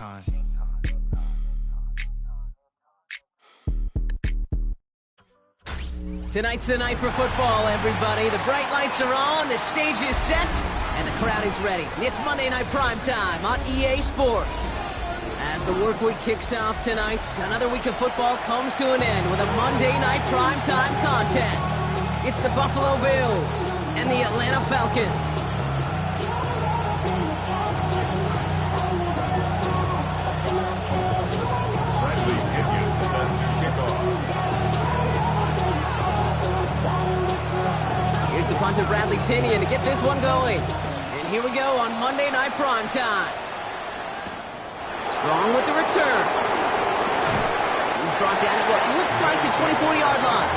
time. Tonight's the night for football, everybody. The bright lights are on, the stage is set, and the crowd is ready. It's Monday Night Primetime on EA Sports. As the work week kicks off tonight, another week of football comes to an end with a Monday Night Primetime contest. It's the Buffalo Bills and the Atlanta Falcons. Here's the punter, Bradley Pinion, to get this one going. And here we go on Monday Night Primetime. Strong with the return. He's brought down at what looks like the 24-yard line.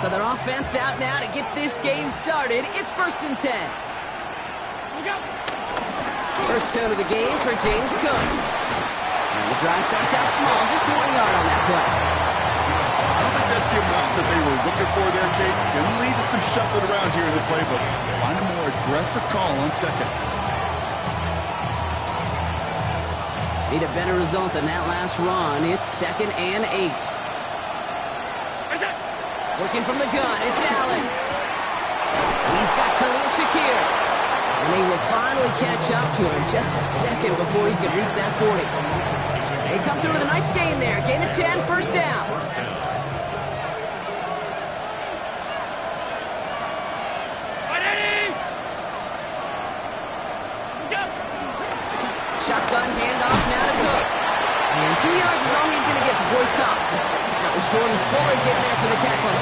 So their offense out now to get this game started. It's 1st and 10. First down of the game for James Cook. And the drive starts out small, just 1 yard on that play. I don't think that's the amount that they were looking for there, Kate. Going to lead to some shuffling around here in the playbook. Find a more aggressive call on second. Need a better result than that last run. It's 2nd and 8. Looking from the gun, it's Allen. He's got Khalil Shakir. And he will finally catch up to him just a second before he can reach that 40. They come through with a nice gain there. Gain of 10, first down. Shotgun handoff now to Cook. And 2 yards is all he's going to get for Boyce Cox. That was Jordan Fuller getting there for the tackle.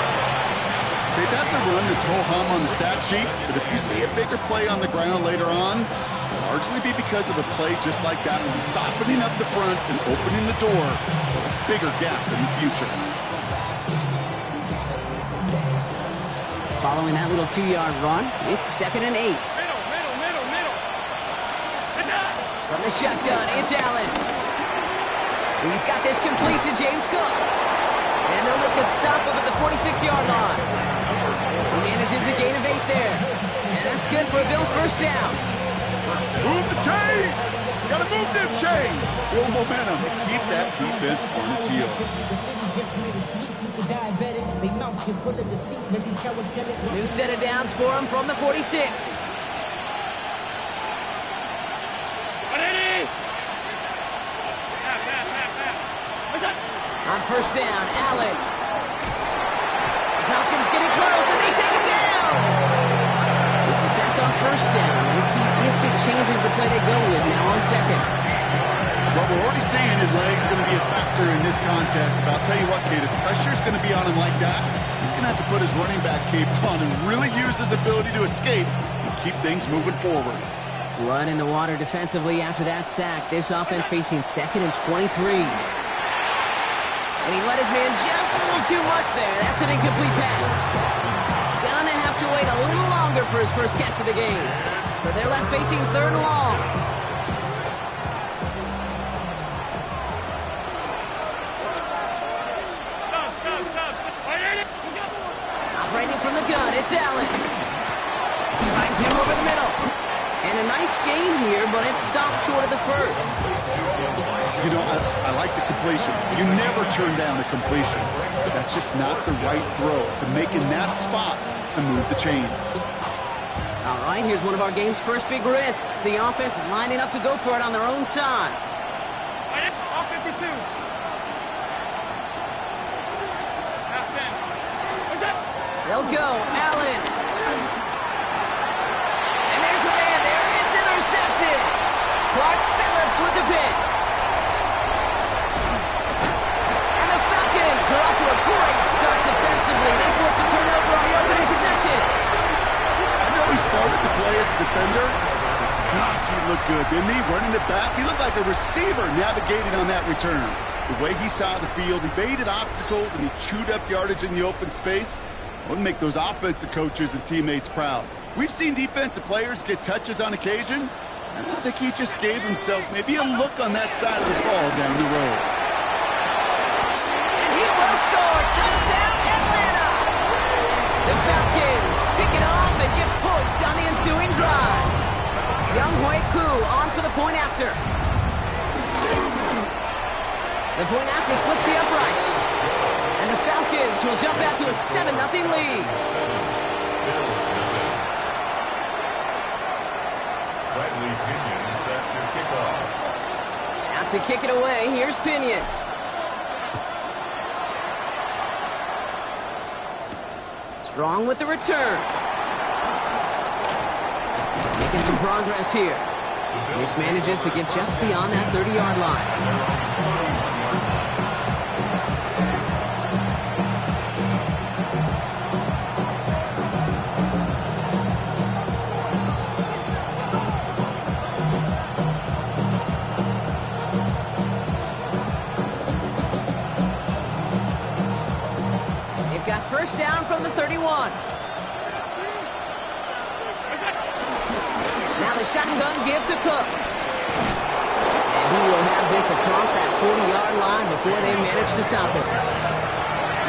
Okay, that's a run that's ho-hum on the stat sheet, but if you see a bigger play on the ground later on, it'll largely be because of a play just like that one, softening up the front and opening the door for a bigger gap in the future. Following that little 2-yard run, it's 2nd and 8. Middle. From the shotgun, it's Allen. He's got this complete to James Cook. And they'll make the stop up at the 46-yard line. He manages a gain of 8 there. And that's good for a Bills first down. Move the chain! Gotta move them chains! Full momentum to keep that defense on its heels. New set of downs for him from the 46. On first down, Allen. Falcons getting close, and they take him down. It's a sack on first down. We'll see if it changes the play they go with now on second. What we're already seeing is legs going to be a factor in this contest. But I'll tell you what, Kate, if pressure's going to be on him like that, he's going to have to put his running back cape on and really use his ability to escape and keep things moving forward. Blood in the water defensively after that sack. This offense facing 2nd and 23. And he let his man just a little too much there. That's an incomplete pass. Gonna have to wait a little longer for his first catch of the game. So they're left facing 3rd and long. Operating from the gun, it's Allen. Finds him over the middle. And a nice gain here, but it stopped short of the first. You know, I like the completion. You never turn down a completion. That's just not the right throw to make in that spot to move the chains. All right, here's one of our game's first big risks. The offense lining up to go for it on their own side. All 52. They'll go. Allen. And there's a man there. It's intercepted. Clark Phillips with the pick. And the Falcons are off to a great start defensively. They force a turnover on the opening possession. I know he started the play as a defender. Gosh, he looked good, didn't he? Running it back. He looked like a receiver navigating on that return. The way he saw the field, he evaded obstacles, and he chewed up yardage in the open space. Wouldn't make those offensive coaches and teammates proud. We've seen defensive players get touches on occasion, And I think he just gave himself maybe a look on that side of the ball down the road. And he will score. Touchdown, Atlanta! The Falcons pick it off and get points on the ensuing drive. Young Hui Koo on for the point after. The point after splits the upright. And the Falcons will jump out to a 7-0 lead. Bradley Pinion set to kick off. Out to kick it away, here's Pinion. Strong with the return. Making some progress here. This manages to get just beyond that 30-yard line. First down from the 31. Now the shotgun give to Cook. And he will have this across that 40-yard line before they manage to stop him.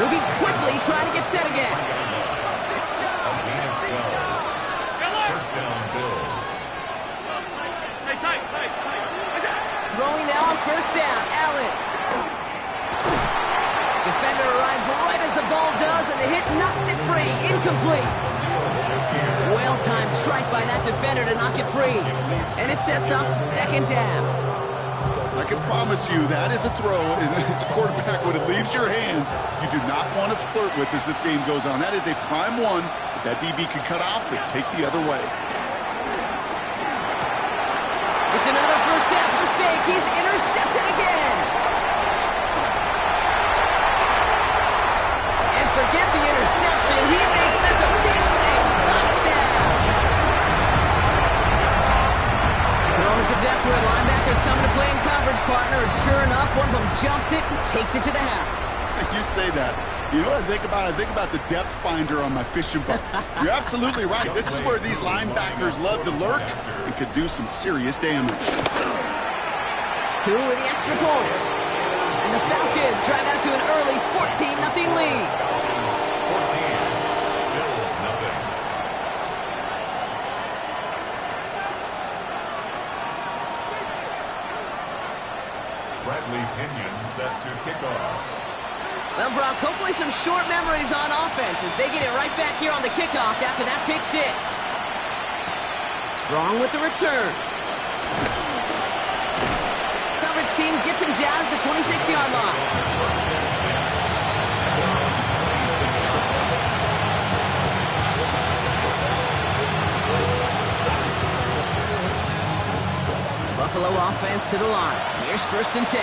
Moving quickly, trying to get set again. First down, Bills. Throwing now on first down, Allen. Defender arrives right as the ball does, and the hit knocks it free. Incomplete. Well-timed strike by that defender to knock it free. And it sets up second down. I can promise you that is a throw, and it's a quarterback when it leaves your hands you do not want to flirt with as this game goes on. That is a prime one that DB can cut off or take the other way. It's another first half mistake. He's intercepted again. Forget the interception. He makes this a big six touchdown. Throwing it to depth with linebackers coming to play in coverage, partner. And sure enough, one of them jumps it and takes it to the house. You say that. You know what I think about? I think about the depth finder on my fishing boat. You're absolutely right. This is where these linebackers love to lurk and could do some serious damage. Koo with the extra point. And the Falcons drive out to an early 14-0 lead. 14, Bills nothing. Bradley Pinion set to kick off. Well, Brock, hopefully some short memories on offense as they get it right back here on the kickoff after that pick six. Strong with the return. Coverage team gets him down at the 26-yard line. Buffalo offense to the line. Here's first and 10.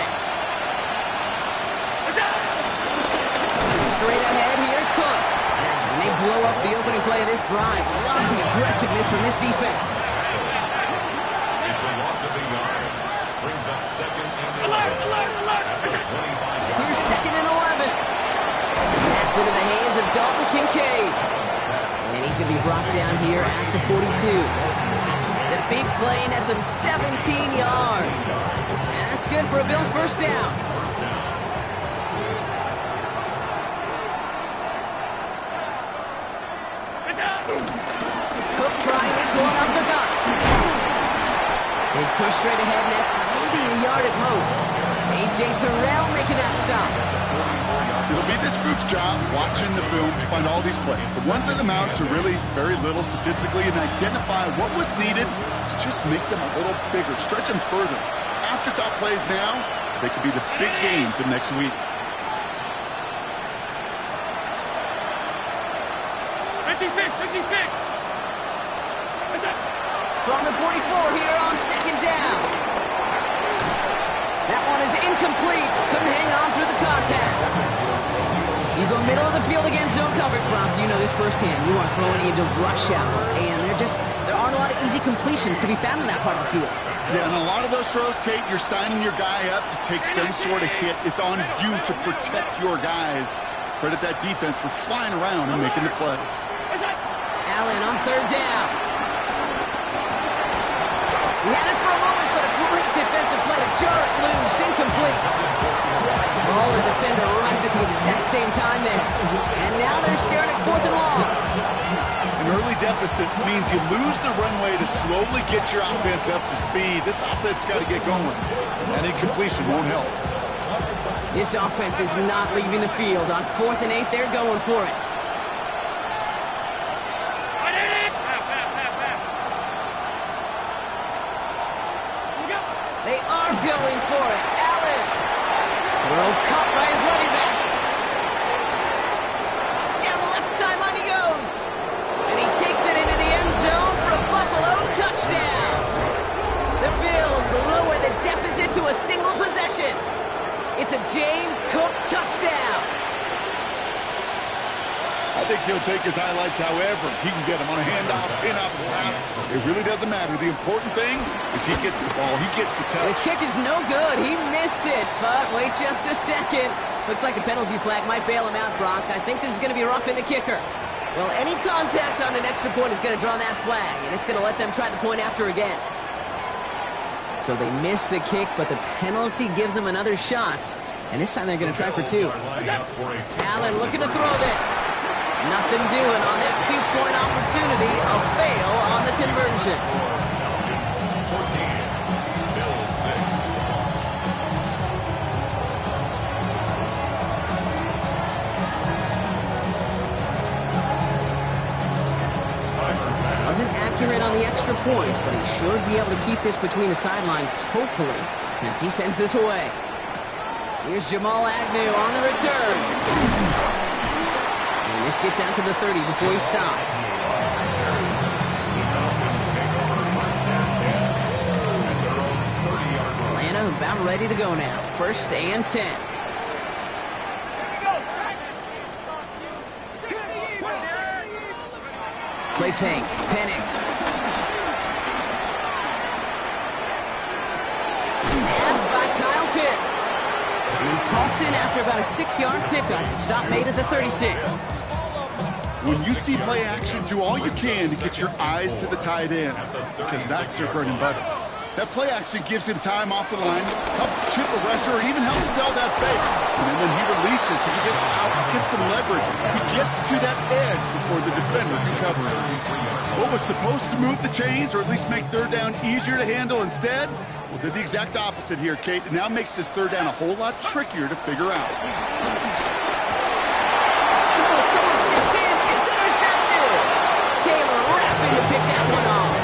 Straight ahead, here's Cook. And they blow up the opening play of this drive. Love the aggressiveness from this defense. It's a loss of a yard. Brings up second and 11. Here's second and 11. Pass into the hands of Dalton Kincaid. And he's going to be brought down here at the 42. The big play nets him 17 yards. And that's good for a Bills first down. Cook trying this one up the gut. His push straight ahead nets maybe a yard at most. A.J. Terrell making that stop. It'll be this group's job watching the film to find all these plays. The ones that amount to really very little statistically and identify what was needed to just make them a little bigger, stretch them further. Afterthought plays now, they could be the big gains of next week. 56. From the 44 here on second down. That one is incomplete. Couldn't hang on through the contact. You go middle of the field against zone coverage, Brock. You know this firsthand. You are throwing into rush hour. And there aren't a lot of easy completions to be found in that part of the field. Yeah, and a lot of those throws, Kate, you're signing your guy up to take some sort of hit. It's on you to protect your guys. Credit that defense for flying around and making the play. Allen on third down. We had a jar it loose, incomplete. Ball and defender runs at the exact same time there. And now they're staring at 4th and long. An early deficit means you lose the runway to slowly get your offense up to speed. This offense got to get going. That incompletion won't help. This offense is not leaving the field. On 4th and 8, they're going for it. They are going for it. Allen. Throw caught by his running back. Down the left sideline he goes. And he takes it into the end zone for a Buffalo touchdown. The Bills lower the deficit to a single possession. It's a James Cook touchdown. I think he'll take his highlights however he can get them on a handoff, pin-off, and pass. It really doesn't matter. The important thing is he gets the ball. He gets the touch. His kick is no good. He missed it. But wait just a second. Looks like the penalty flag might bail him out, Brock. I think this is going to be roughing the kicker. Well, any contact on an extra point is going to draw that flag, and it's going to let them try the point after again. So they miss the kick, but the penalty gives them another shot. And this time they're going to try for 2. Allen looking to throw this. Nothing doing on that 2-point opportunity. A fail on the conversion. 14, Bills 6. Wasn't accurate on the extra point, but he should be able to keep this between the sidelines, hopefully, as he sends this away. Here's Jamal Agnew on the return. And this gets out to the 30 before he stops. Atlanta about ready to go now. 1st and 10. Play fake. Penix. Nabbed by Kyle Pitts. And he's halted after about a 6-yard pickup. Stop made at the 36. When you see play action, do all you can to get your eyes to the tight end, because that's their bread and butter. That play action gives him time off the line, helps chip a rusher, or even helps sell that fake. And then when he releases, he gets out, gets some leverage. He gets to that edge before the defender can cover him. What was supposed to move the chains, or at least make 3rd down easier to handle instead, well, did the exact opposite here, Kate. It now makes this 3rd down a whole lot trickier to figure out. Someone stepped in. It's intercepted. Taylor rapping to pick that one off.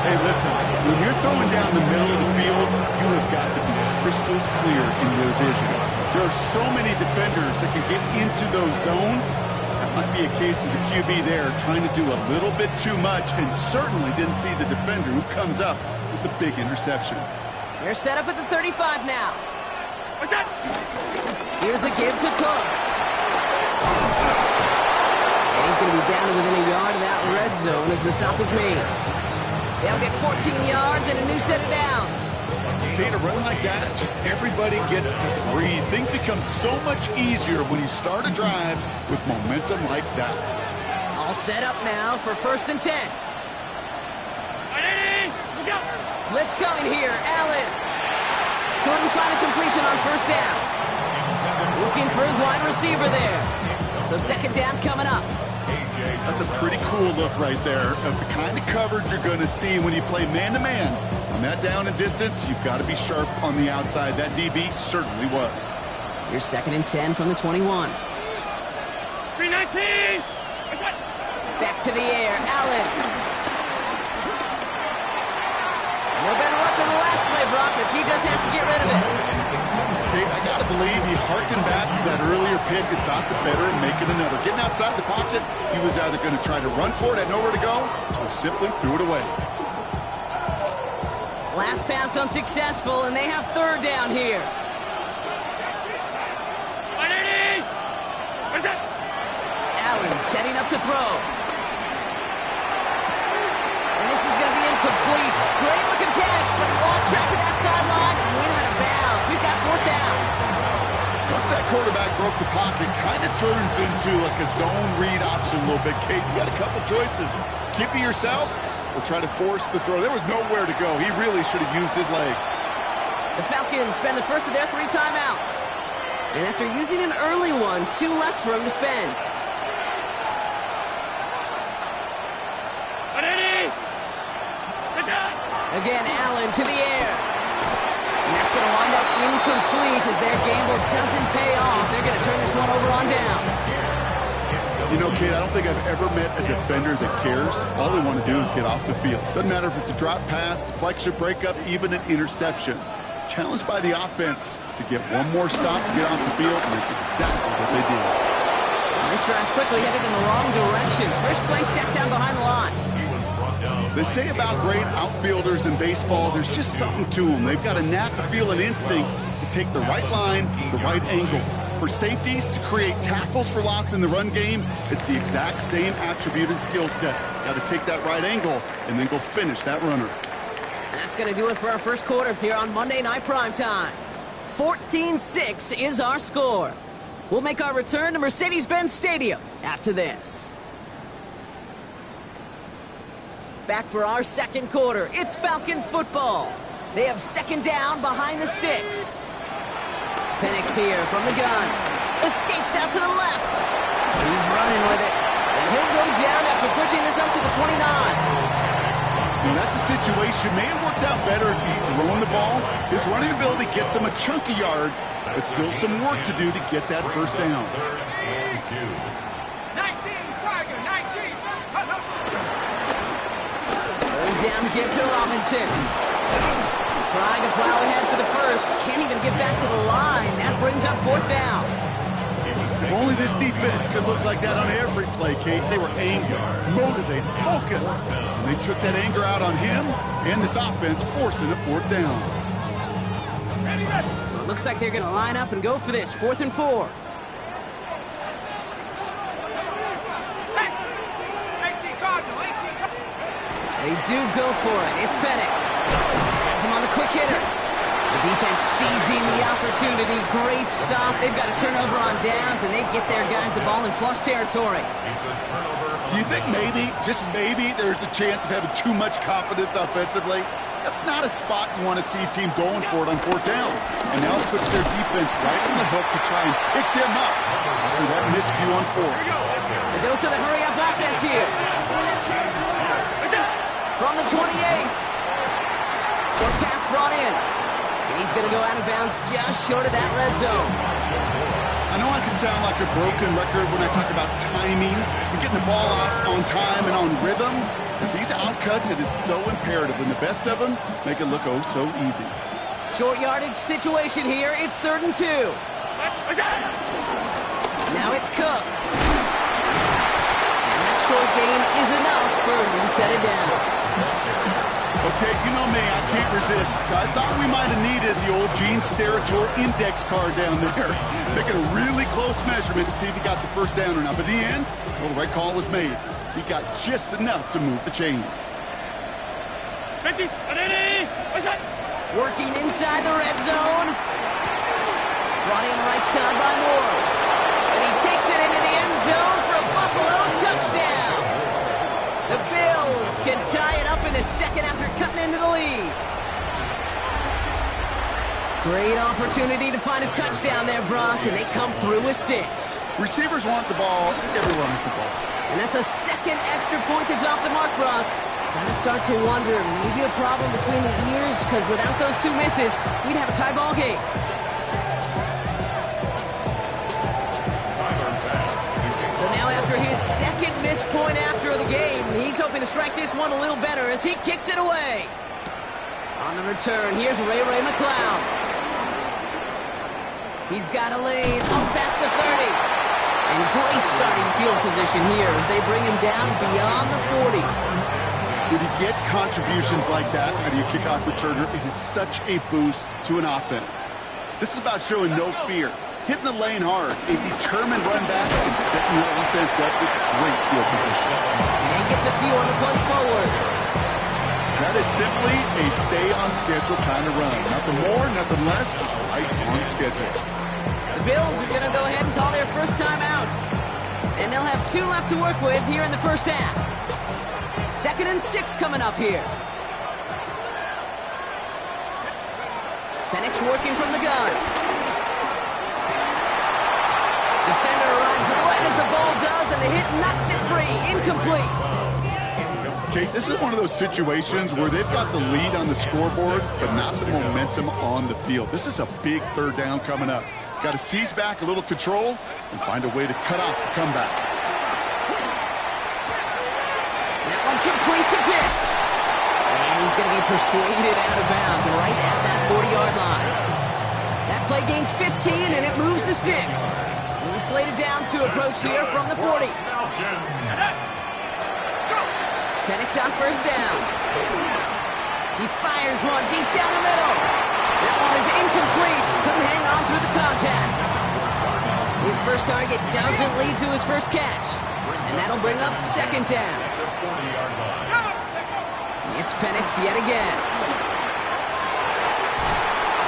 Hey, listen, when you're throwing down the middle of the field, you have got to be crystal clear in your vision. There are so many defenders that can get into those zones. That might be a case of the QB there trying to do a little bit too much and certainly didn't see the defender who comes up with the big interception. They're set up at the 35 now. What's that? Here's a give to Cook. And he's going to be down to within a yard of that red zone as the stop is made. They'll get 14 yards and a new set of downs. Okay, to run like that, just everybody gets to breathe. Things become so much easier when you start a drive with momentum like that. All set up now for 1st and 10. Blitz coming here. Allen couldn't find a completion on 1st down. Looking for his wide receiver there. So 2nd down coming up. That's a pretty cool look right there of the kind of coverage you're going to see when you play man-to-man. On that down and distance, you've got to be sharp on the outside. That DB certainly was. Here's 2nd and 10 from the 21. 319. Back to the air. Allen. No better luck than the last play, Brock, as he just has to get rid of it. Okay, I got to believe he harkened back to that earlier pick and thought the better and making another. Getting outside the pocket, he was either going to try to run for it, had nowhere to go, so he simply threw it away. Last pass unsuccessful, and they have 3rd down here. 180. What's that? Allen setting up to throw. And this is going to be incomplete. Great looking catch, but lost track of that sideline and went out of bounds. We've got 4th down. Once that quarterback broke the pocket, kind of turns into like a zone read option a little bit. Kate, you got a couple choices. Keep it yourself or try to force the throw. There was nowhere to go. He really should have used his legs. The Falcons spend the first of their 3 timeouts. And after using an early one, 2 left for him to spend. Again, Allen to the air. And that's going to wind up incomplete as their gamble doesn't pay off. They're going to turn this one over on downs. You know, kid, I don't think I've ever met a defender that cares. All they want to do is get off the field. Doesn't matter if it's a drop pass, deflection, breakup, even an interception. Challenged by the offense to get one more stop to get off the field, and that's exactly what they did. This drive's quickly headed in the wrong direction. First play set down behind the line. They say about great outfielders in baseball, there's just something to them. They've got a knack, a feel, an instinct to take the right line, the right angle. For safeties to create tackles for loss in the run game, it's the exact same attribute and skill set. Got to take that right angle and then go finish that runner. And that's going to do it for our first quarter here on Monday Night Primetime. 14-6 is our score. We'll make our return to Mercedes-Benz Stadium after this. Back for our second quarter. It's Falcons football. They have second down behind the sticks. Penix here from the gun. Escapes out to the left. He's running with it. And he'll go down after pushing this up to the 29. And that's a situation. May have worked out better if he'd thrown the ball. His running ability gets him a chunk of yards, but still some work to do to get that first down. 19, Tiger, 19. Down to get to Robinson. Trying to plow ahead for the first. Can't even get back to the line. That brings up 4th down. If only this defense could look like that on every play, Kate. They were angry, motivated, focused. And they took that anger out on him and this offense, forcing a 4th down. So it looks like they're going to line up and go for this. 4th and 4. They do go for it. It's Penix. Has him on the quick hitter. The defense seizing the opportunity. Great stop. They've got a turnover on downs, and they get their guys the ball in plus territory. Do you think maybe, just maybe, there's a chance of having too much confidence offensively? That's not a spot you want to see a team going for it on 4th down. And now it puts their defense right on the hook to try and pick them up after that miscue on 4th. A dose of the hurry-up offense here. From the 28. Short pass brought in. And he's going to go out of bounds just short of that red zone. I know I can sound like a broken record when I talk about timing and getting the ball out on time and on rhythm. But these outcuts, it is so imperative. And the best of them make it look oh so easy. Short yardage situation here. It's 3rd and 2. Now it's Cook. And that short gain is enough for a new set it down. Okay, you know me, I can't resist. I thought we might have needed the old Gene Steratore index card down there. Making a really close measurement to see if he got the first down or not. But in the end, well, the right call was made. He got just enough to move the chains. Working inside the red zone. Brought in right side by Moore. And he takes it into the end zone for a Buffalo touchdown. The Bills can tie it up in the second after cutting into the lead. Great opportunity to find a touchdown there, Brock, and they come through with 6. Receivers want the ball everywhere in football. And that's a second extra point that's off the mark, Brock. Gotta start to wonder, maybe a problem between the ears, because without those 2 misses, we'd have a tie ball game. So now after his second missed point after the game, he's hoping to strike this one a little better as he kicks it away. On the return, here's Ray McCloud. He's got a lane up past the 30. And great starting field position here as they bring him down beyond the 40. When you get contributions like that out of your kickoff returner, it is such a boost to an offense. This is about showing no fear, hitting the lane hard, a determined run back, and setting your offense up with great field position. And he gets a few on the punch forward. That is simply a stay-on-schedule kind of run. Nothing more, nothing less, just right on schedule. The Bills are going to go ahead and call their first time out. And they'll have 2 left to work with here in the first half. 2nd and 6 coming up here. Penix working from the gun. Defender arrives right as the ball does, and the hit knocks it free. Incomplete. Kate, this is one of those situations where they've got the lead on the scoreboard, but not the momentum on the field. This is a big third down coming up. Got to seize back a little control and find a way to cut off the comeback. That one complete to Pitts. And he's going to be persuaded out of bounds right at that 40-yard line. That play gains 15, and it moves the sticks. He's slated downs to approach here from the 40. Penix on first down. He fires one deep down the middle. That one is incomplete. Couldn't hang on through the contact. His first target doesn't lead to his first catch. And that'll bring up second down. It's Penix yet again.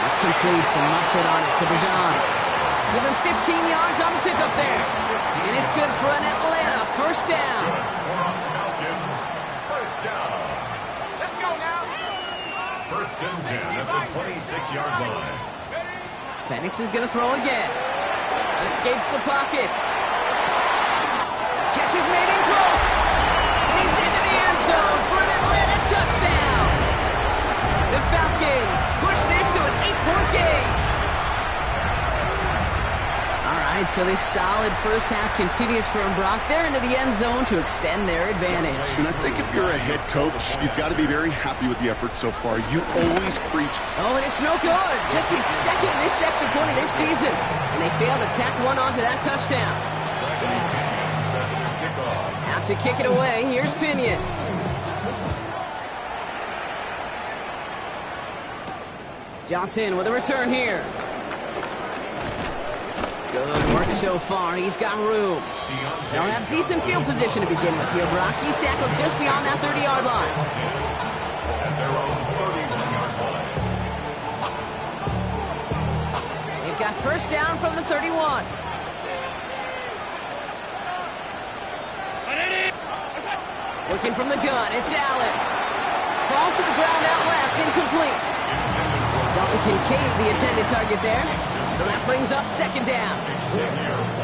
That's complete. Some mustard on it to Bijan. Give him 15 yards on the pickup there. And it's good for an Atlanta first down. Let's go now. First and 10 at the 26-yard line. Penix is going to throw again. Escapes the pocket. Catch is made in close. And he's into the end zone for an Atlanta touchdown. The Falcons push this to an 8-point game. All right, so this solid first half continues from Brock. They're into the end zone to extend their advantage. And I think if you're a head coach, you've got to be very happy with the effort so far. You always preach. Oh, and it's no good. Just his second missed extra point of this season. And they failed to tack one onto that touchdown. Out to kick it away, here's Pinion. Johnson with a return here. Good work so far. He's got room. They'll have decent field position to begin with here, Brock. He's tackled just beyond that 30-yard line. They've got first down from the 31. Working from the gun, it's Allen. Falls to the ground out left, incomplete. Dalton Kincaid, the intended target there. So that brings up second down.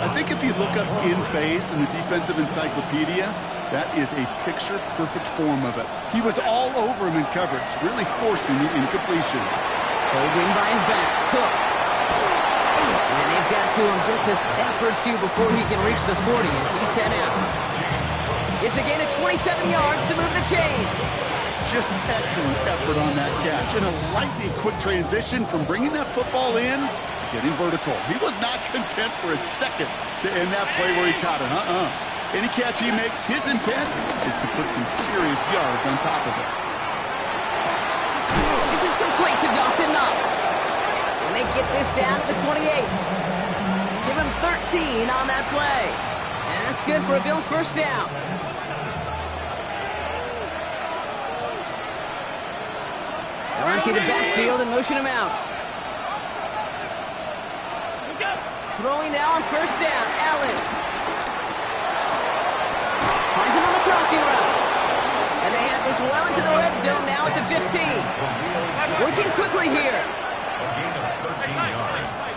I think if you look up in phase in the defensive encyclopedia, that is a picture-perfect form of it. He was all over him in coverage, really forcing the incompletion. Holding by his back, Cook. And they've got to him just a step or two before he can reach the 40 as he's sent out. It's a gain of 27 yards to move the chains. Just excellent effort on that catch. And a lightning quick transition from bringing that football in to getting vertical. He was not content for a second to end that play where he caught it. Any catch he makes, his intent is to put some serious yards on top of it. This is complete to Dawson Knox. And they get this down to the 28. Give him 13 on that play. And that's good for a Bills first down. They'll empty the backfield and motion him out. Throwing now on first down, Allen. Finds him on the crossing route. And they have this well into the red zone now at the 15. Working quickly here. A gain of 13 yards.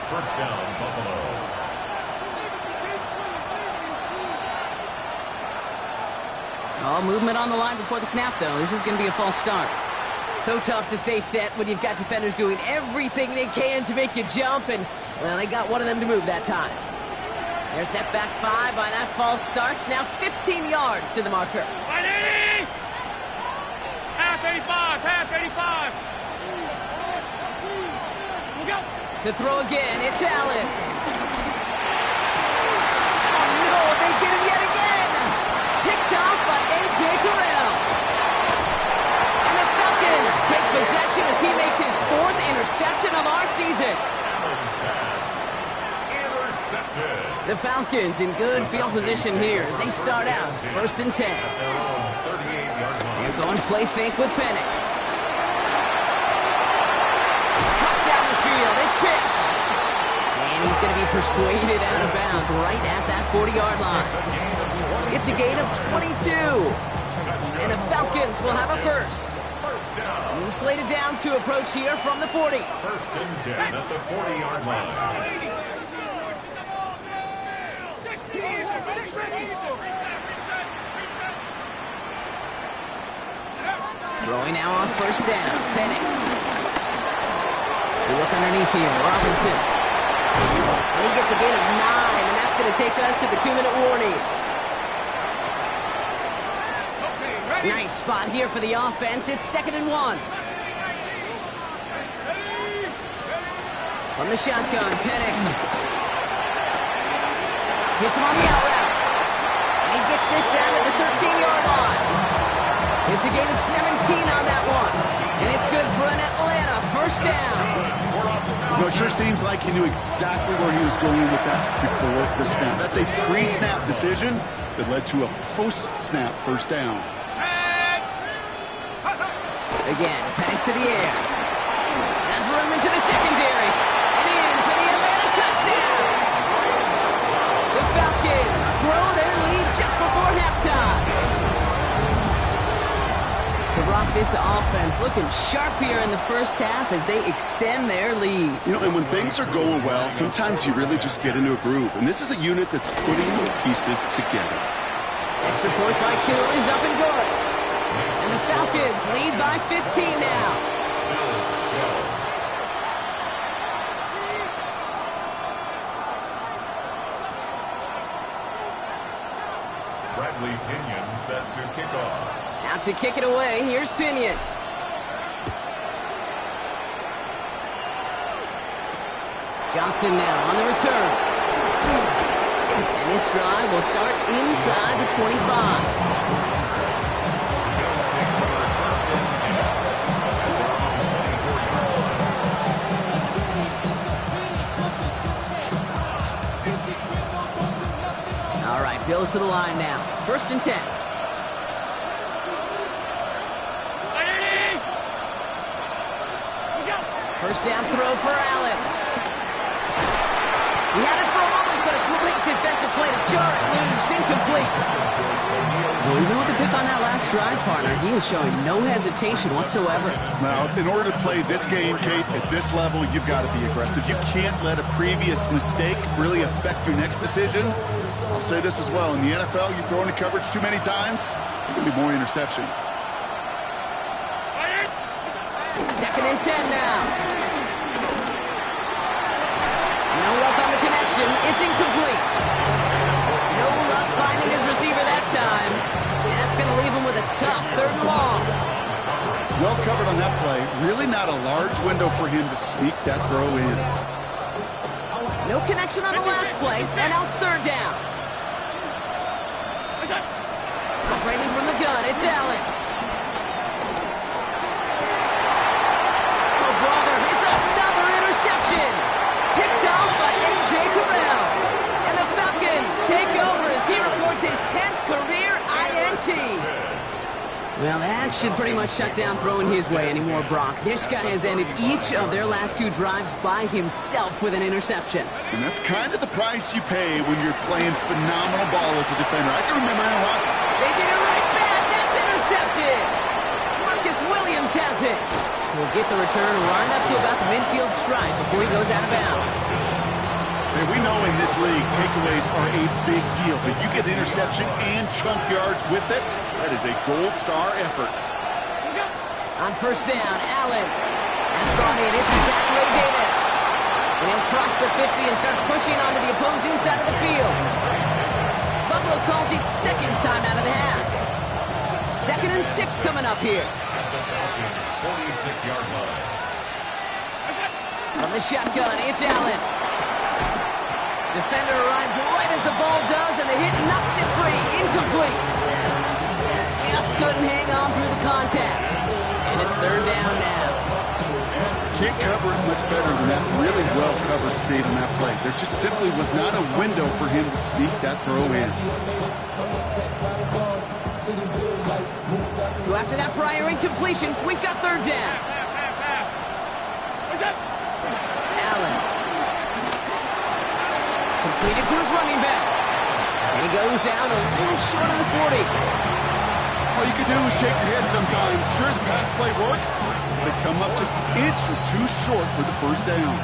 First down, Buffalo. All movement on the line before the snap, though. This is going to be a false start. So tough to stay set when you've got defenders doing everything they can to make you jump, and, well, they got one of them to move that time. They're set back 5 by that false start. Now 15 yards to the marker. Half 35, half 35. We'll go. To throw again, it's Allen. Oh, no, they get him yet again. Picked off by A.J. Terrell. And the Falcons take possession as he makes his 4th interception of our season. The Falcons in good field position here as they start out first and 10. They're going play fake with Penix. Cut down the field, it's Pitts. And he's going to be persuaded out of bounds right at that 40-yard line. It's a gain of 22. And the Falcons will have a first. New slated downs to approach here from the 40. First and 10 at the 40-yard line. Throwing now on first down. Penix. We look underneath here. Robinson. And he gets a gain of 9, and that's going to take us to the 2-minute warning. Nice spot here for the offense. It's 2nd and 1. From the shotgun, Penix. Hits him on the out route. And he gets this down to the 13-yard line. It's a gain of 17 on that one. And it's good for an Atlanta first down. You know, it sure seems like he knew exactly where he was going with that before the snap. That's a pre-snap decision that led to a post-snap first down. Again, Penix to the air. Has room into the secondary. And in for the Atlanta touchdown. The Falcons grow their lead just before halftime. To rock this offense looking sharp here in the first half as they extend their lead. You know, and when things are going well, sometimes you really just get into a groove. And this is a unit that's putting the pieces together. Extra point by Kittle is up and good. And the Falcons lead by 15 now. Bradley Pinion set to kick off. Out to kick it away, here's Pinion. Johnson now on the return. And this drive will start inside the 25. All right, Bills to the line now. 1st and 10. First down throw for Allen. He had it for a moment, but a complete defensive play to jar it loose. Incomplete. Well, even with the pick on that last drive, partner, he was showing no hesitation whatsoever. Now, in order to play this game, Kate, at this level, you've got to be aggressive. You can't let a previous mistake really affect your next decision. I'll say this as well. In the NFL, you throw into coverage too many times, there could be more interceptions. 2nd and 10 now. No luck on the connection. It's incomplete. No luck finding his receiver that time. And that's going to leave him with a tough 3rd and long. Well covered on that play. Really not a large window for him to sneak that throw in. No connection on the last play, and now it's 3rd down. Operating from the gun, it's Allen. Oh, brother, it's another interception. Picked off by A.J. Terrell. And the Falcons take over as he reports his 10th career INT. Well, that should pretty much shut down throwing his way anymore, Brock. This guy has ended each of their last 2 drives by himself with an interception. And that's kind of the price you pay when you're playing phenomenal ball as a defender. I can remember and watch. They did it right back. That's intercepted. Marcus Williams has it. So we'll get the return lined up to about the midfield stripe before he goes out of bounds. And we know in this league, takeaways are a big deal. But you get interception and chunk yards with it, that is a gold star effort. On first down, Allen. That's brought in. It's back Ray Davis. And he'll cross the 50 and start pushing onto the opposing side of the field. Buffalo calls it 2nd time out of the half. 2nd and 6 coming up here. At the Falcons' 46-yard line. From the shotgun, it's Allen. Defender arrives right as the ball does, and the hit knocks it free. Incomplete. Just couldn't hang on through the contact. And it's 3rd down now. Can't cover it much better than that. Really well covered Kate on that play. There just simply was not a window for him to sneak that throw in. So after that prior incompletion, we've got 3rd down. Allen. Completed to his running back. And he goes out a little short of the 40. All you can do is shake your head sometimes. Sure, the pass play works, but they come up just an inch or two short for the first down.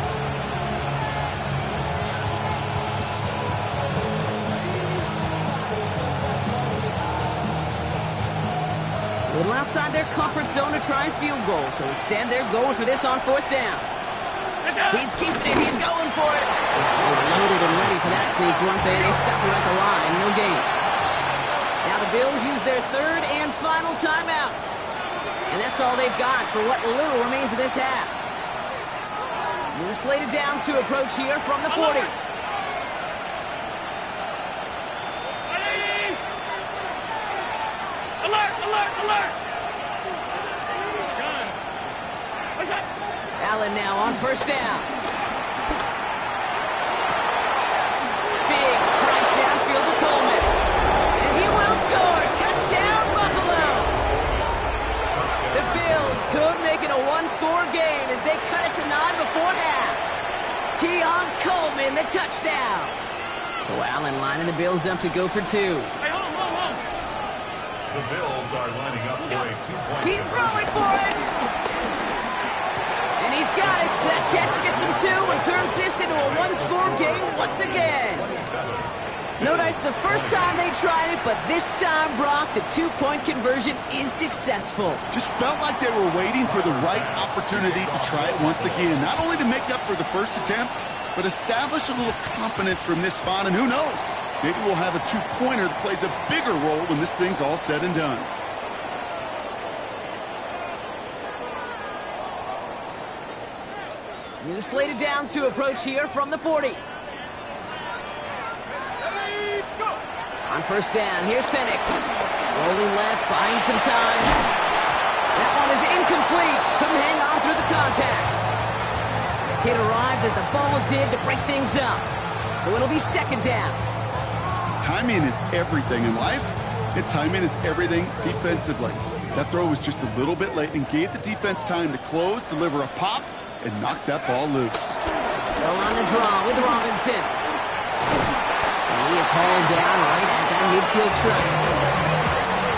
A little outside their comfort zone to try and field goal, so instead they're going for this on fourth down. He's keeping it. He's going for it. They're loaded and ready for that sneak, weren't they? They stop him at the line. No gain. Now the Bills use their third and final timeout. And that's all they've got for what little remains of this half. New slated downs to approach here from the 40. Alert, alert, alert! What's that? Allen now on first down. Big strike downfield to Coleman. And he will score. Touchdown, Buffalo! The Bills could make it a one-score game as they cut it to 9 before half. Keon Coleman, the touchdown. So Allen lining the Bills up to go for 2. Hey, hold on. The Bills are lining up for a 2-point. He's throwing for it! And he's got it. That catch gets him 2 and turns this into a one-score game once again. No dice the first time they tried it, but this time, Brock, the 2-point conversion is successful. Just felt like they were waiting for the right opportunity to try it once again. Not only to make up for the first attempt, but establish a little confidence from this spot, and who knows? Maybe we'll have a 2-pointer that plays a bigger role when this thing's all said and done. New slated downs to approach here from the 40. On first down, here's Penix. Rolling left, buying some time. That one is incomplete. Couldn't hang on through the contact. Hit arrived as the ball did to break things up. So it'll be second down. Timing is everything in life, and timing is everything defensively. That throw was just a little bit late and gave the defense time to close, deliver a pop, and knock that ball loose. Well on the draw with Robinson. And he is hauled down right at that midfield stripe.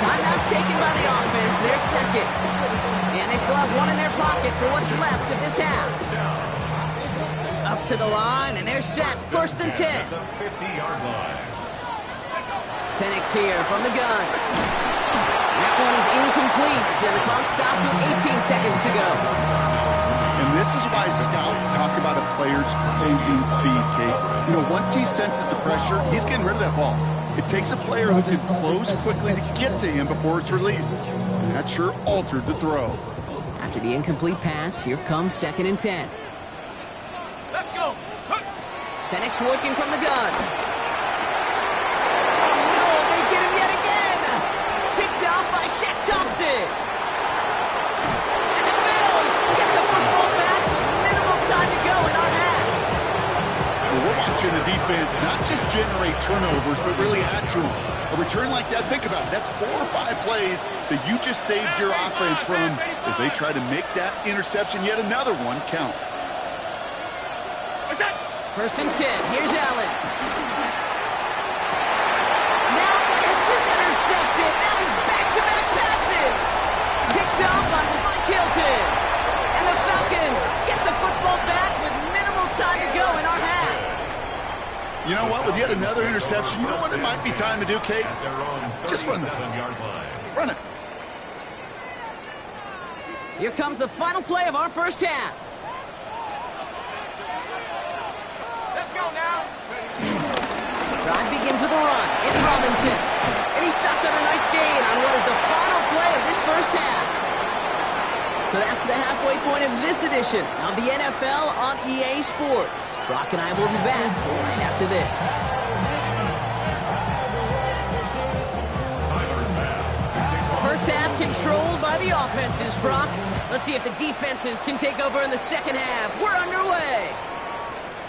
Timeout taken by the offense, their second. And they still have one in their pocket for what's left of this half. Up to the line, and they're set. First and 10. The 50-yard line. Penix here from the gun. That one is incomplete, and the clock stops with 18 seconds to go. And this is why scouts talk about a player's closing speed, Kate. You know, once he senses the pressure, he's getting rid of that ball. It takes a player who can close quickly to get to him before it's released. And that sure altered the throw. After the incomplete pass, here comes second and 10. Let's go. Penix working from the gun. Oh, no, they get him yet again. Picked off by Shaq Thompson. And the Bills get the football back with minimal time to go in our half. Well, we're watching the defense not just generate turnovers, but really add to them. A return like that, think about it, that's 4 or 5 plays that you just saved your offense from as they try to make that interception, yet another one, count. What's that? First and 10. Here's Allen. Now this is intercepted. That is back-to-back passes. Picked off by Mike Hilton. And the Falcons get the football back with minimal time to go in our half. You know what? With yet another interception, you know what it might be time to do, Kate? At their own Just run the 37-yard line. Run it. Here comes the final play of our first half. Let's go now. Drive begins with a run. It's Robinson. And he stopped on a nice gain on what is the final play of this first half. So that's the halfway point of this edition of the NFL on EA Sports. Brock and I will be back right after this. First half controlled by the offenses, Brock. Let's see if the defenses can take over in the second half. We're underway.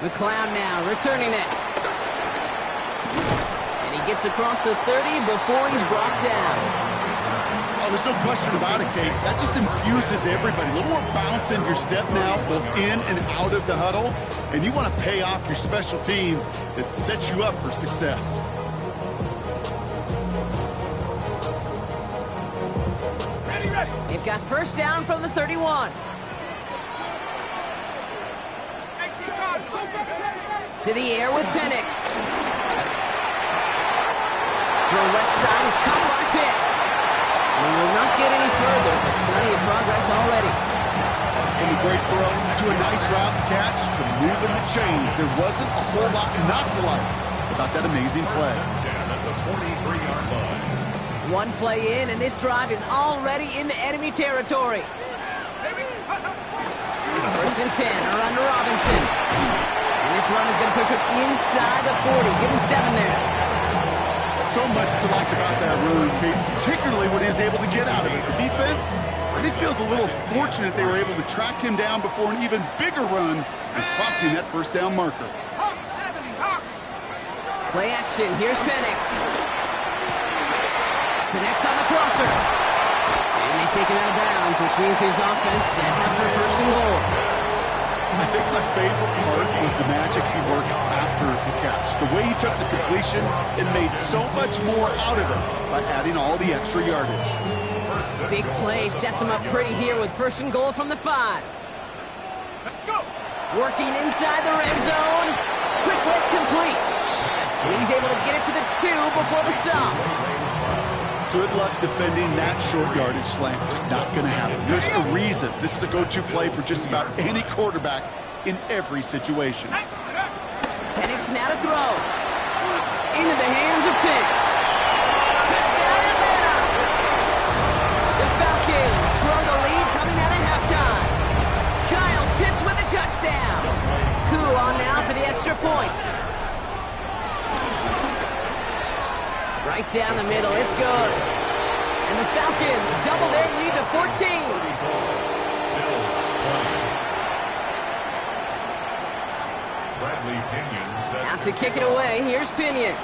McLeod now returning it. And he gets across the 30 before he's brought down. Oh, there's no question about it, Kate. That just infuses everybody. A little more bounce in your step now, both in and out of the huddle. And you want to pay off your special teams that sets you up for success. first down from the 31. To the air with Penix. The left side is caught by Pitts. We will not get any further, but plenty of progress already. And a great throw to a nice route catch to move in the chains. There wasn't a whole lot not to like about that amazing play. At the 43-yard line. One play in, and this drive is already into enemy territory. First and 10, run to Robinson. And this run is going to push him inside the 40. Give him 7 there. So much to like about that run, Kate, particularly when he was able to get out of it. The defense, I think, feels a little fortunate they were able to track him down before an even bigger run and crossing that first down marker. Play action. Here's Penix. Penix on the crosser. And they take him out of bounds, which means his offense setting up for first and goal. I think my favorite part was the magic he worked after the catch. The way he took the completion and made so much more out of it by adding all the extra yardage. Big play sets him up pretty here with first and goal from the 5. Working inside the red zone. Quick slit complete. And he's able to get it to the 2 before the stop. Good luck defending that short yardage slant. Just not going to happen. There's a reason this is a go-to play for just about any quarterback in every situation. Penix now to throw. Into the hands of Pitts. Touchdown Atlanta. The Falcons grow the lead coming out of halftime. Kyle Pitts with a touchdown. Koo on now for the extra point. Right down the middle, it's good. And the Falcons double their lead to 14. Bradley Pinion sets Out to kick it away, here's Pinion.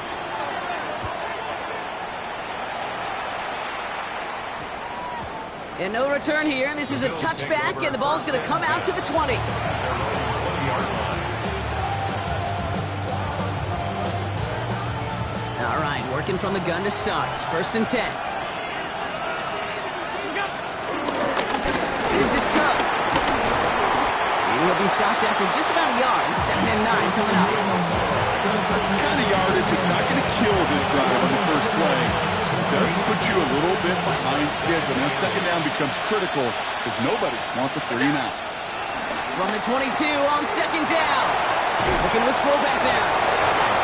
And no return here. This is a touchback, and the ball's going to come out to the 20. All right, working from the gun to start. First and 10. This is Cook. He'll be stopped after just about a yard. 2nd and 9 coming up. That's the kind of yardage that's not going to kill this drive on the first play. It does put you a little bit behind schedule. Now, 2nd down becomes critical because nobody wants a 3 and out. From the 22 on 2nd down. Looking to his fullback now.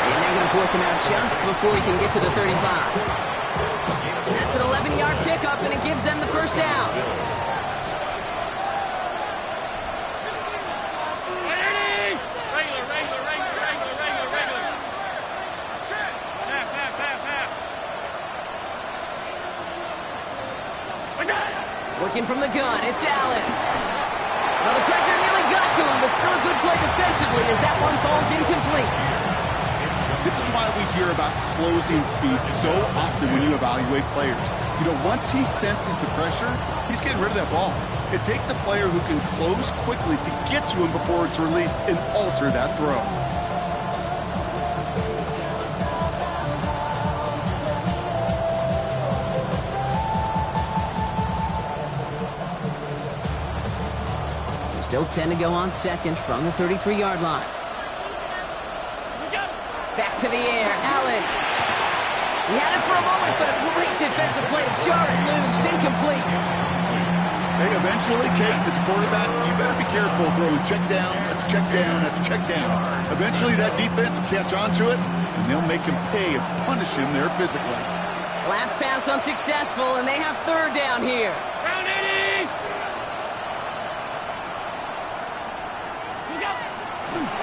And they're going to force him out just before he can get to the 35. That's an 11-yard pickup, and it gives them the first down. Working from the gun, it's Allen. Well, the pressure nearly got to him, but still a good play defensively as that one falls incomplete. This is why we hear about closing speed so often when you evaluate players. You know, once he senses the pressure, he's getting rid of that ball. It takes a player who can close quickly to get to him before it's released and alter that throw. So still 10 to go on 2nd from the 33-yard line. Back to the air, Allen. He had it for a moment, but a great defensive play to jar it loose, incomplete. Hey, eventually, Kate, as a quarterback, you better be careful throwing check down after check down after check down. Eventually, that defense will catch on to it, and they'll make him pay and punish him there physically. Last pass unsuccessful, and they have 3rd down here. Round 80!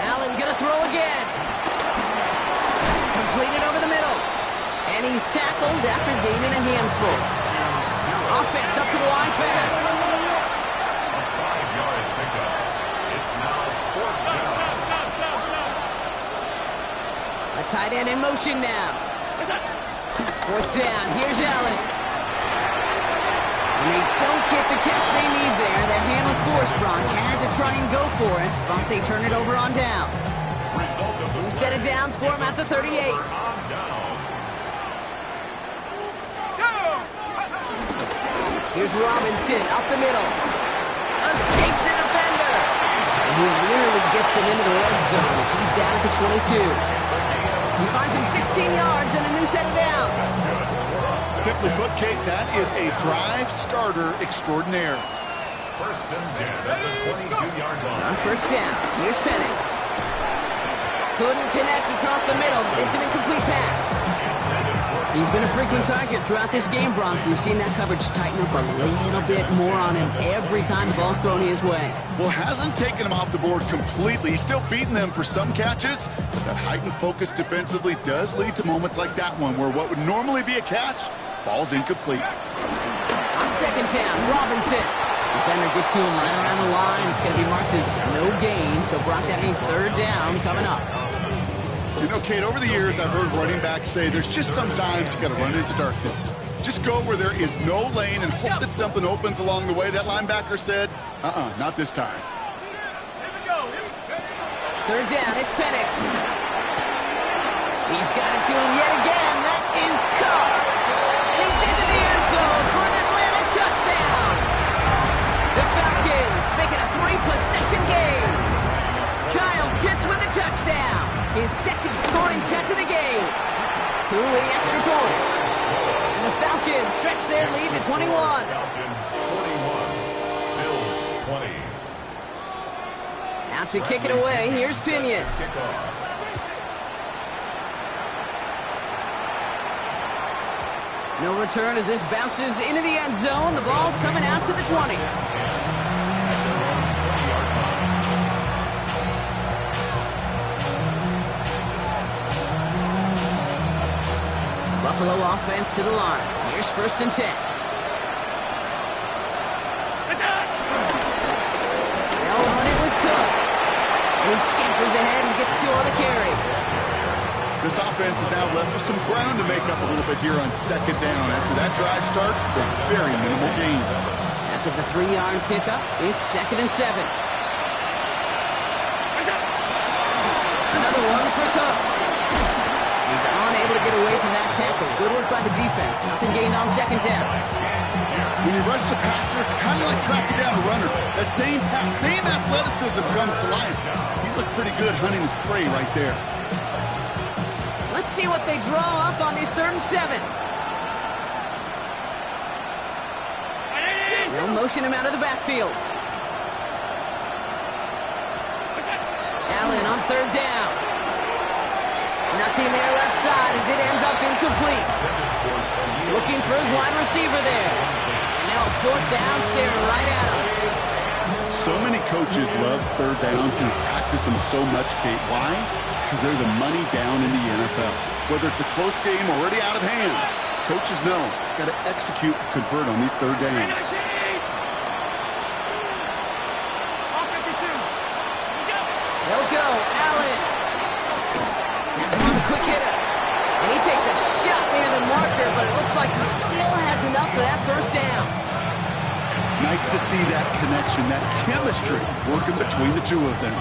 Allen gonna throw again. Completed over the middle. And he's tackled after gaining a handful. Offense up to the line fast. a 5-yard pickup. It's now 4th down. A tight end in motion now. 4th down. Here's Allen. And they don't get the catch they need there. Their hand was forced. Brock had to try and go for it, but they turn it over on downs. Who set it down for him at the 38. Here's Robinson up the middle. Escapes a defender. And he nearly gets them into the red zone as he's down at the 22. He finds him 16 yards and a new set of downs. Simply put, Kate, that is a drive starter extraordinaire. First and 10 at the 22-yard line. On first down, here's Penix. Couldn't connect across the middle. It's an incomplete pass. He's been a frequent target throughout this game, Bronk. We've seen that coverage tighten up a little bit more on him every time the ball's thrown his way. Well, hasn't taken him off the board completely. He's still beating them for some catches, but that heightened focus defensively does lead to moments like that one where what would normally be a catch falls incomplete. On second down, Robinson. Defender gets to him right around the line. It's going to be marked as no gain, so Bronk, that means third down coming up. You know, Kate, over the years, I've heard running backs say there's just sometimes you got to run into darkness. Just go where there is no lane and hope that something opens along the way. That linebacker said, not this time. Third down, it's Penix. He's got it to him yet again. That is caught. And he's into the end zone for an Atlanta touchdown. The Falcons making a 3-possession game. Kyle Pitts with a touchdown. His second scoring catch of the game. Through the extra point. And the Falcons stretch their lead to 21. Falcons 41, Bills 20. Out to kick it away, here's Pinion. Kickoff. No return as this bounces into the end zone. The ball's coming out to the 20. Buffalo offense to the line. Here's first and 10. They'll run it with Cook. And he scampers ahead and gets two on the carry. This offense is now left with some ground to make up a little bit here on second down. After that drive starts, a very minimal gain. After the 3-yard pickup, it's second and 7. Another one for Cook. He's unable to get away from that tackle. Good work by the defense. Nothing gained on second down. When you rush the passer, it's kind of like tracking down a runner. That same pass, same athleticism comes to life. He looked pretty good hunting his prey right there. Let's see what they draw up on this third and 7. They'll motion him out of the backfield. Allen on third down. Nothing there left side as it ends up incomplete. Looking for his wide receiver there. And now a fourth down staring right at him. So many coaches love third downs and practice them so much, Kate. Why? Because they're the money down in the NFL. Whether it's a close game already out of hand, coaches know got to execute and convert on these third downs. They'll go. Allen. That's him on the quick hitter. And he takes a shot near the marker, but it looks like he still has enough for that first down. Nice to see that connection, that chemistry working between the two of them.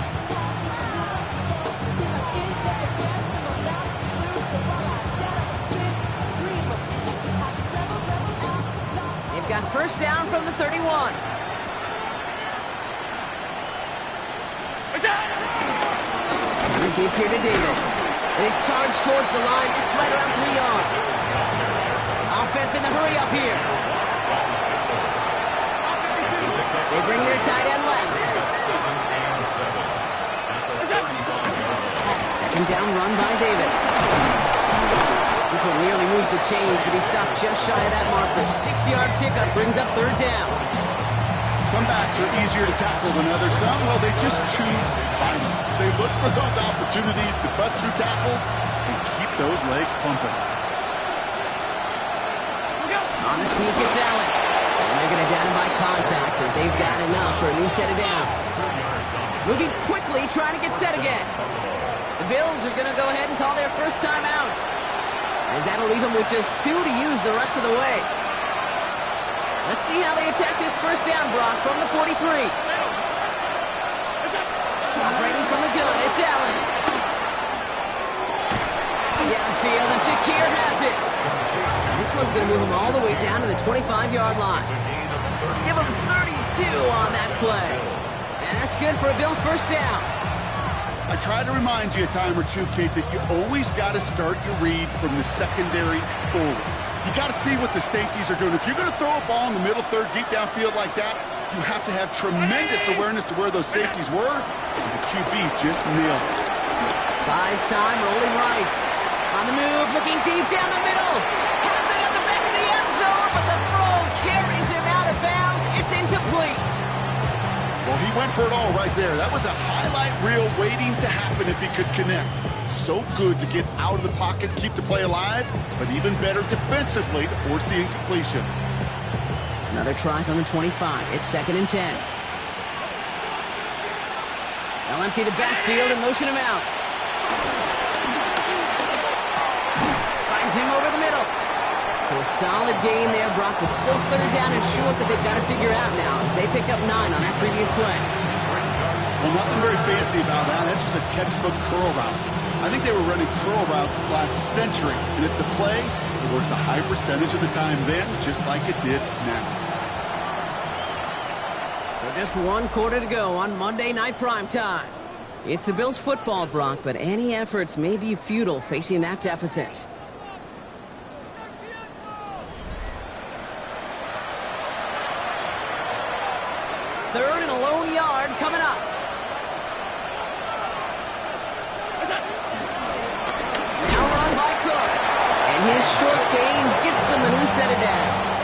They've got first down from the 31. Give here to Davis. He's charged towards the line. It's right around 3 yards. Offense in the hurry up here. They bring their tight end left. Second down run by Davis. This one nearly moves the chains, but he stopped just shy of that marker. 6-yard pickup brings up third down. Some backs are easier to tackle than others. Some, well, they just choose violence. They look for those opportunities to bust through tackles and keep those legs pumping. On the sneak, it's Allen. And they're going to down him by contact as they've got enough for a new set of downs. Moving quickly, trying to get set again. The Bills are going to go ahead and call their first time out, as that'll leave them with just 2 to use the rest of the way. Let's see how they attack this first down, Brock, from the 43. Operating from the gun, it's Allen. Downfield, and Shakir has it. This one's going to move him all the way down to the 25-yard line. Give him 32 on that play. And that's good for a Bills first down. I try to remind you a time or two, Kate, that you always got to start your read from the secondary forward. You got to see what the safeties are doing. If you're going to throw a ball in the middle third, deep downfield like that, you have to have tremendous awareness of where those safeties were, and the QB just nailed it. Buys time, rolling right. On the move, looking deep down the middle. Has it at the back of the end zone, but the throw carries him out of bounds. It's incomplete. Well, he went for it all right there. That was a highlight reel waiting to happen if he could connect. So good to get out of the pocket, keep the play alive, but even better defensively to force the incompletion. Another try from the 25. It's 2nd and 10. They'll empty the backfield and motion him out. Finds him over the middle. So a solid gain there, Brock, but still 3rd down and short that they've got to figure out now as they pick up 9 on that previous play. Well, nothing very fancy about that. That's just a textbook curl route. I think they were running curl routes last century, and it's a play that works a high percentage of the time then, just like it did now. So just 1 quarter to go on Monday Night Primetime. It's the Bills football, Brock, but any efforts may be futile facing that deficit. 3rd and a lone yard coming up. Now run by Cook. And his short gain gets them a new set of downs.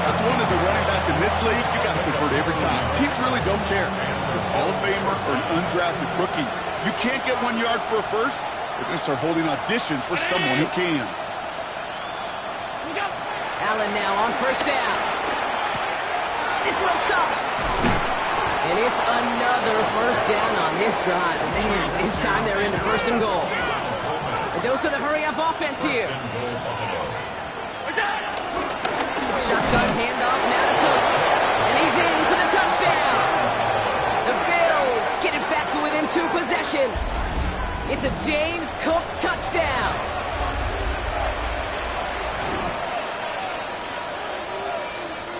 That's one as a running back in this league, you got to convert every time. Teams really don't care. For a Hall of Famer or an undrafted rookie, you can't get 1 yard for a first, they're going to start holding auditions for someone who can. Allen now on 1st down. This one's caught. And it's another 1st down on this drive. Man, this time they're into 1st and goal. A dose of the hurry-up offense here. Shotgun handoff now to Cook. And he's in for the touchdown. The Bills get it back to within 2 possessions. It's a James Cook touchdown.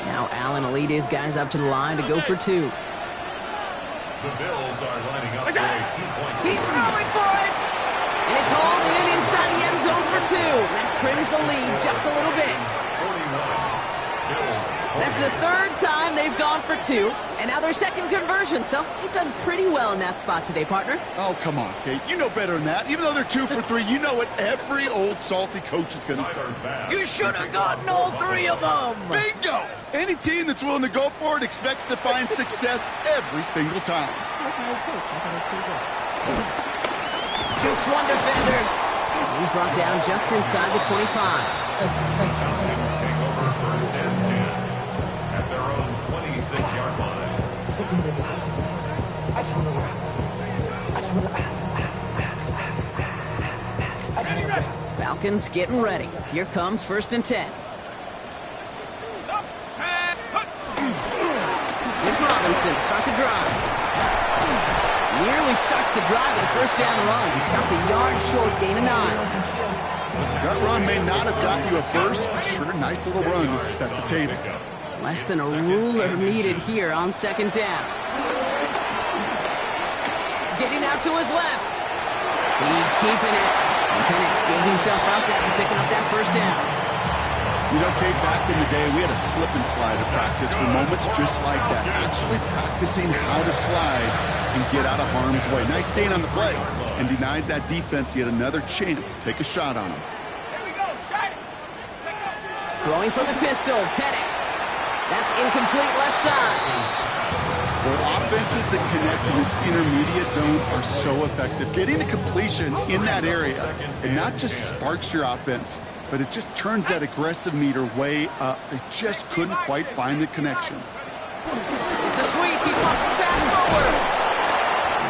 Now Allen will lead his guys up to the line to go for 2. The Bills are lining up for a 2-point. He's throwing for it! And it's hauled in inside the end zone for 2. That trims the lead just a little bit. 41. Bills. That's the 3rd time they've gone for 2. And now their 2nd conversion, so they've done pretty well in that spot today, partner. Oh, come on, Kate. You know better than that. Even though they're 2 for 3, you know what every old salty coach is going to say. You should have gotten all 3 of them! Bingo! Any team that's willing to go for it expects to find success every single time. Jukes one defender. He's brought down just inside the 25. Falcons take over 1st and 10 at their own 26-yard line. Falcons getting ready. Here comes 1st and 10. With Robinson to start the drive. Nearly starts the drive with a 1st down run. He stopped a yard short, gain of 9. That run may not have gotten you a first, but sure, nice little run to set the table. Less than a ruler needed here on 2nd down. Getting out to his left. He's keeping it. And Penix gives himself up after picking up that 1st down. You know, Kate, back in the day, we had a slip and slide of practice for moments just like that. Actually practicing how to slide and get out of harm's way. Nice gain on the play and denied that defense yet another chance to take a shot on him. Here we go, shot it. Throwing from the pistol, Penix. That's incomplete left side. For offenses that connect to this intermediate zone are so effective. Getting a completion in that area, it not just sparks your offense, but it just turns that aggressive meter way up. They just couldn't quite find the connection. It's a sweep. He pops the pass forward.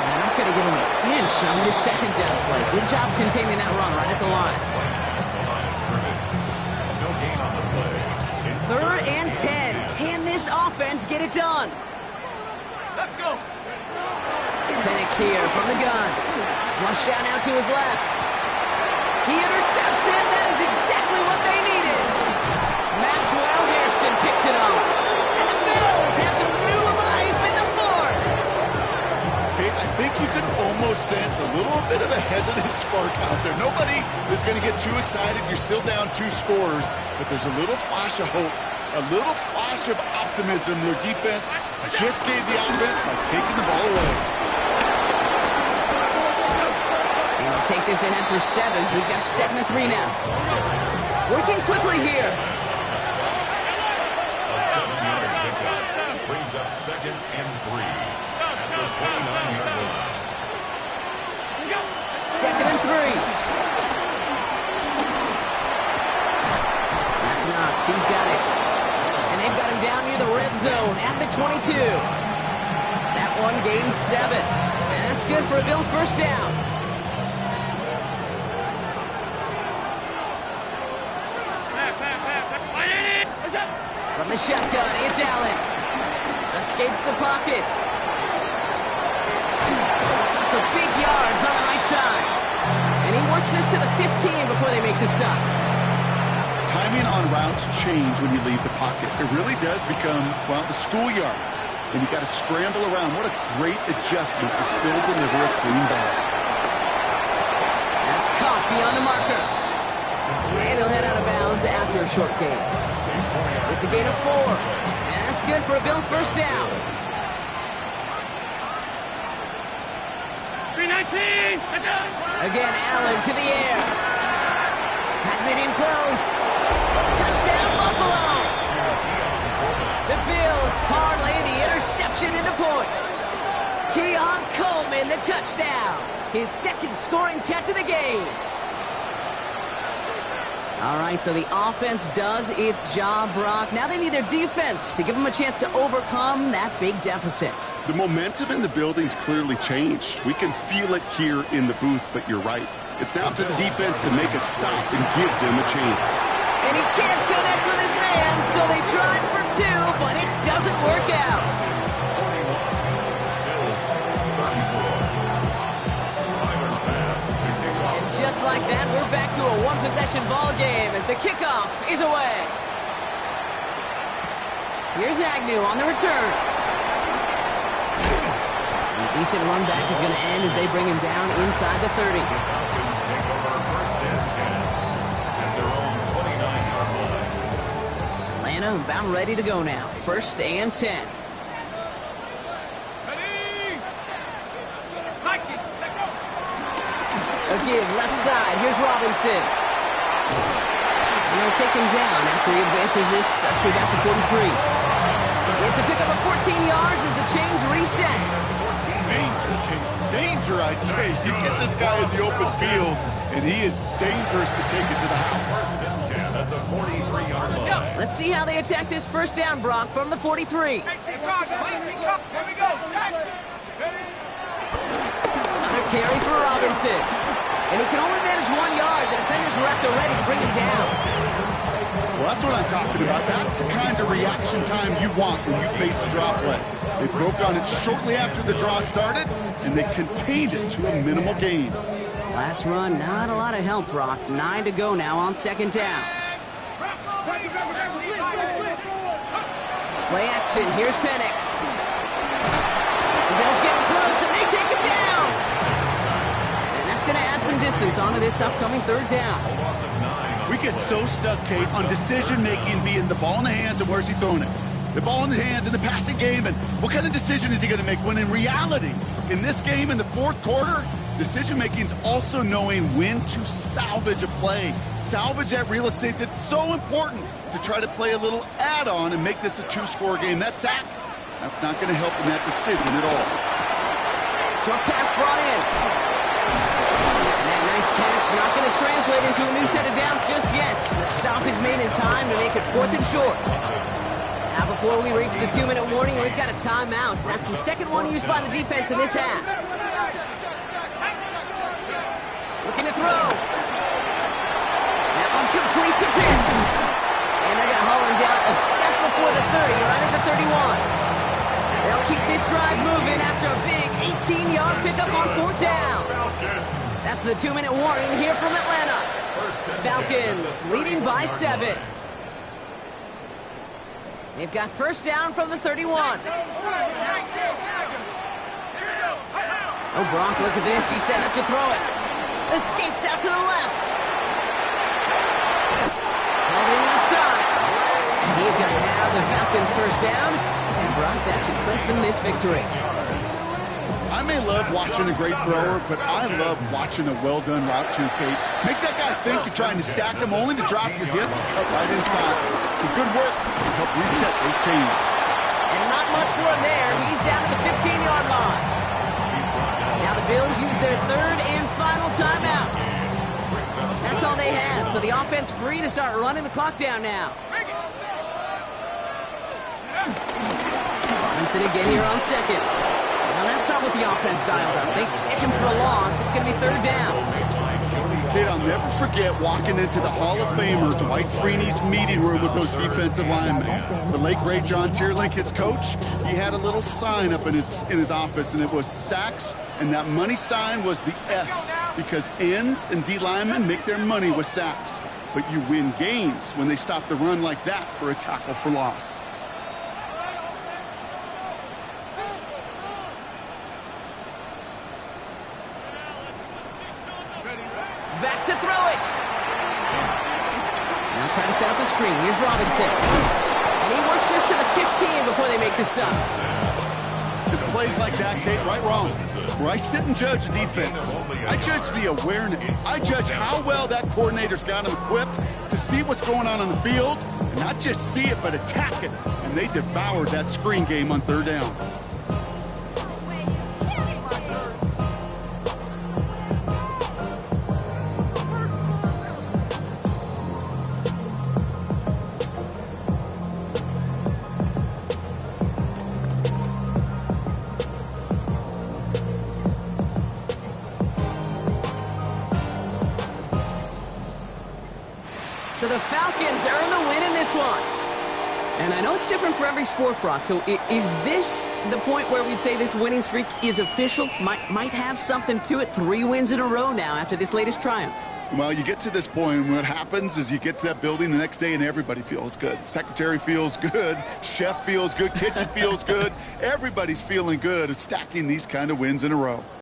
They're not going to give him an inch on this 2nd down play. Good job containing that run right at the line. No gain on the play. It's 3rd and 10. Can this offense get it done? Let's go. Penix here from the gun. Flush down out to his left. He intercepts it. That is exactly what they need. picks it up. And the Bills have some new life in the fourth. Kate, I think you can almost sense a little bit of a hesitant spark out there. Nobody is going to get too excited. You're still down 2 scores, but there's a little flash of hope, a little flash of optimism. Their defense just gave the offense by taking the ball away. And they'll take this ahead for 7. We've got 2nd and 3 now. Working quickly here. A 7-yard pickup brings up 2nd and 3 at the 29-yard line. 2nd and 3. That's Knox. He's got it. And they've got him down near the red zone at the 22. That one gains 7. And that's good for a Bills first down. From the shotgun, it's Allen. Escapes the pocket. For big yards on the right side. And he works this to the 15 before they make the stop. Timing on routes change when you leave the pocket. It really does become, well, the schoolyard. And you got to scramble around. What a great adjustment to still deliver a clean ball. That's caught beyond the marker. And he'll head out of bounds after a short gain. It's a gain of 4. And that's good for a Bills first down. 319. Again, Allen to the air. Has it in close. Touchdown, Buffalo. The Bills parlay the interception into points. Keon Coleman, the touchdown. His 2nd scoring catch of the game. All right, so the offense does its job, Brock. Now they need their defense to give them a chance to overcome that big deficit. The momentum in the building's clearly changed. We can feel it here in the booth, but you're right. It's now to the defense to make a stop and give them a chance. And he can't connect with his man, so they tried for 2, but it doesn't work out. 41. Bills 34. Tyler pass to kick off. And just like that, we're back to a one-possession ball game as the kickoff is away. Here's Agnew on the return. A decent run back is going to end as they bring him down inside the 30. The Falcons take over 1st and 10 at their own 29-yard line. Atlanta about ready to go now. 1st and 10. Ready? Mikey, let go. A give left side. Here's Robinson. And they'll take him down after he advances this up to about the 43. It's a pickup of 14 yards as the chains reset. Danger, King. Danger, I say. You get this guy in the open field, and he is dangerous to take it to the house. 1st and 10 at the 43-yard line. Let's see how they attack this first down, Brock, from the 43. Hey, T-Cock, here we go, set. Ready? Another carry for Robinson. And he can only manage 1 yard. The defenders were at the ready to bring him down. Well, that's what I'm talking about. That's the kind of reaction time you want when you face a draw play. They broke on it shortly after the draw started, and they contained it to a minimal gain. Last run, not a lot of help, Brock. 9 to go now on 2nd down. Play action. Here's Penix. The Bills getting close, and they take him down. And that's going to add some distance onto this upcoming 3rd down. A loss of 9. We get so stuck, Kate, on decision-making being the ball in the hands and where's he throwing it. The ball in the hands in the passing game, and what kind of decision is he going to make? When in reality, in this game, in the 4th quarter, decision-making is also knowing when to salvage a play. Salvage that real estate that's so important to try to play a little add-on and make this a 2-score game. That sack, that's not going to help in that decision at all. Short pass brought in. And that nice catch not going to translate into a new set of downs just yet. The stop is made in time to make it 4th and short. Now before we reach the 2-minute warning, we've got a timeout. That's the 2nd one used by the defense in this half. Looking to throw. That one complete to Pitts. And they're going to haul him down a step before the 30, right at the 31. They'll keep this drive moving after a big 18-yard pickup on 4th down. That's the 2-minute warning here from Atlanta. Falcons leading by 7. They've got first down from the 31. Oh, Brock, look at this. He's set up to throw it. Escapes out to the left. Held in left side. And he's going to have the Falcons first down. And Brock, that should clinch them this victory. I may love watching a great thrower, but I love watching a well-done route too, Kate. Make that guy think you're trying to stack him only to drop your hips and cut right inside. Some good work to help reset those chains. And not much for him there. He's down to the 15-yard line. Now the Bills use their third and final timeout. That's all they had, so the offense free to start running the clock down now. Robinson again here on second. Now that's not what the offense dialed up. They stick him for a loss. It's going to be third down. Kate, I'll never forget walking into the Hall of Famer Dwight Freeney's meeting room with those defensive linemen. The late, great John Tierlink, his coach, he had a little sign up in his office, and it was sacks, and that money sign was the S, because ends and D linemen make their money with sacks. But you win games when they stop the run like that for a tackle for loss. Back to throw it. Now trying to set up the screen. Here's Robinson. And he works this to the 15 before they make the stop. It's plays like that, Kate, right, wrong, where I sit and judge a defense. I judge the awareness. I judge how well that coordinator's got him equipped to see what's going on the field, and not just see it, but attack it. And they devoured that screen game on third down. So the Falcons earn the win in this one. And I know it's different for every sport, Brock. So is this the point where we'd say this winning streak is official? Might have something to it. 3 wins in a row now after this latest triumph. Well, you get to this point, and what happens is you get to that building the next day and everybody feels good. Secretary feels good, chef feels good, kitchen feels good. Everybody's feeling good of stacking these kind of wins in a row.